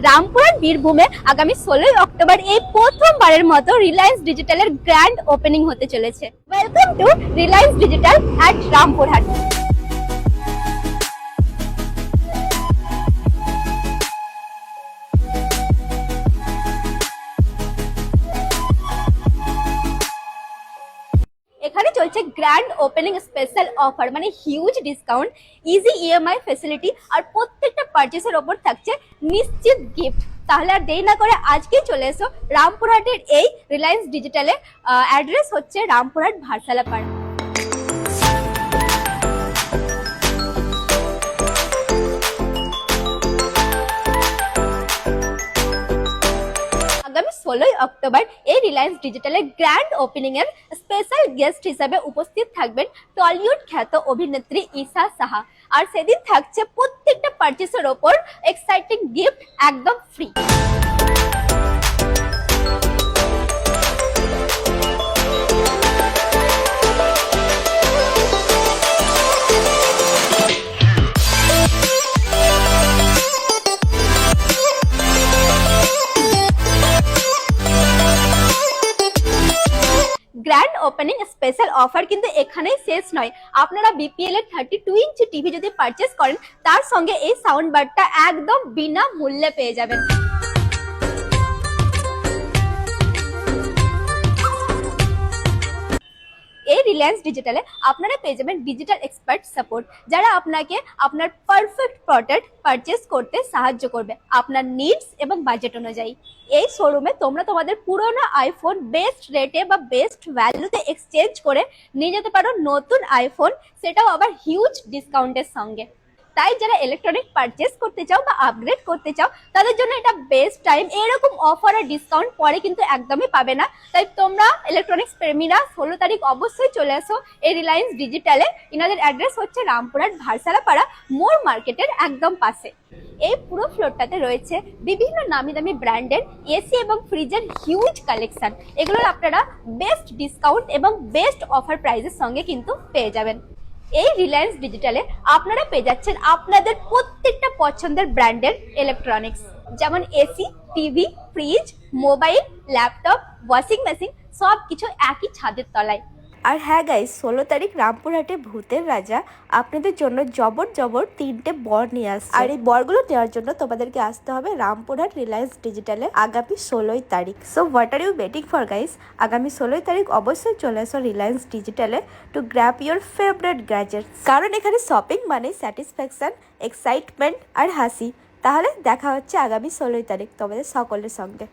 রামপুরহাট বীরভূমে আগামী 16ই অক্টোবর এই প্রথমবারের মতো রিলায়েন্স ডিজিটালের গ্র্যান্ড ওপেনিং হতে চলেছে। Welcome to Reliance Digital at Rampurhat. এখানে চলছে গ্র্যান্ড ওপেনিং স্পেশাল অফার, মানে huge discount, easy EMI facility, আর প্রত্যেকটা পারচেসের ওপর থাকছে নিশ্চিত গিফট। তাহলে আর দেরি না করে আজকেই চলে এসো রামপুরহাটের এই রিলায়েন্স ডিজিটালে। অ্যাড্রেস হচ্ছে রামপুরহাট ভারসালাপাড়া। আগামী 16ই অক্টোবর এই রিলায়েন্স ডিজিটালের গ্র্যান্ড ওপেনিং এর স্পেশাল গেস্ট হিসেবে উপস্থিত থাকবেন টলিউড খ্যাত অভিনেত্রী ঈশা সাহা। আর সেদিন থাকছে প্রত্যেকটা পারচেসের ওপর এক্সাইটিং গিফট একদম free. Grand opening special offer কিন্তু এখানেই শেষ নয়। আপনারা বিপিএল এর 32 ইঞ্চি টিভি যদি পারচেস করেন, তার সঙ্গে এই সাউন্ড বারটা একদম বিনা মূল্যে পেয়ে যাবেন। এই রিলায়েন্স ডিজিটালে আপনারা পেয়ে যাবেন ডিজিটাল এক্সপার্ট সাপোর্ট, যারা আপনাকে আপনার পারফেক্ট প্রোডাক্ট পারচেস করতে সাহায্য করবে আপনার নিডস এবং বাজেট অনুযায়ী। এই শোরুমে তোমরা তোমাদের পুরোনো আইফোন বেস্ট রেটে বা বেস্ট ভ্যালুতে এক্সচেঞ্জ করে নিয়ে যেতে পারো নতুন আইফোন, সেটাও আবার হিউজ ডিসকাউন্টের সঙ্গে। তাই যারা ইলেকট্রনিক পারচেস করতে চাও বা আপগ্রেড করতে চাও, তাদের জন্য এটা বেস্ট টাইম। এরকম অফার আর ডিসকাউন্ট পরে কিন্তু একদমই পাবে না। তাই তোমরা ইলেকট্রনিক্স প্রেমীরা 16 তারিখ অবশ্যই চলে আসো এই রিলায়েন্স ডিজিটালে। ইনাদের অ্যাড্রেস হচ্ছে রামপুরহাট ভারসালাপাড়া মোর মার্কেটের একদম পাশে। এই পুরো ফ্লোরটাতে রয়েছে বিভিন্ন নামি দামি ব্র্যান্ডের এসি এবং ফ্রিজের হিউজ কালেকশন। এগুলোর আপনারা বেস্ট ডিসকাউন্ট এবং বেস্ট অফার প্রাইসের সঙ্গে কিন্তু পেয়ে যাবেন। এই রিলায়েন্স ডিজিটালে আপনারা পেয়ে যাচ্ছেন আপনাদের প্রত্যেকটা পছন্দের ব্র্যান্ডের ইলেকট্রনিক্স, যেমন AC, TV, fridge, mobile, laptop, washing machine, সব কিছু একই ছাদের তলায়। আর হ্যাঁ গাইস, 16 তারিখ রামপুরহাটে ভূতের রাজা আপনাদের জন্য জবর 3টে বর নিয়ে আসছে। আর এই বরগুলো নেওয়ার জন্য তোমাদেরকে আসতে হবে রামপুরহাট রিলায়েন্স ডিজিটালে আগামী 16 তারিখ। So what are you waiting for guys? আগামী 16 তারিখ অবশ্যই চলে আসো রিলায়েন্স ডিজিটালে to grab your favourite gadgets. কারণ এখানে শপিং মানে স্যাটিসফ্যাকশন, এক্সাইটমেন্ট আর হাসি। তাহলে দেখা হচ্ছে আগামী 16 তারিখ তোমাদের সকলের সঙ্গে।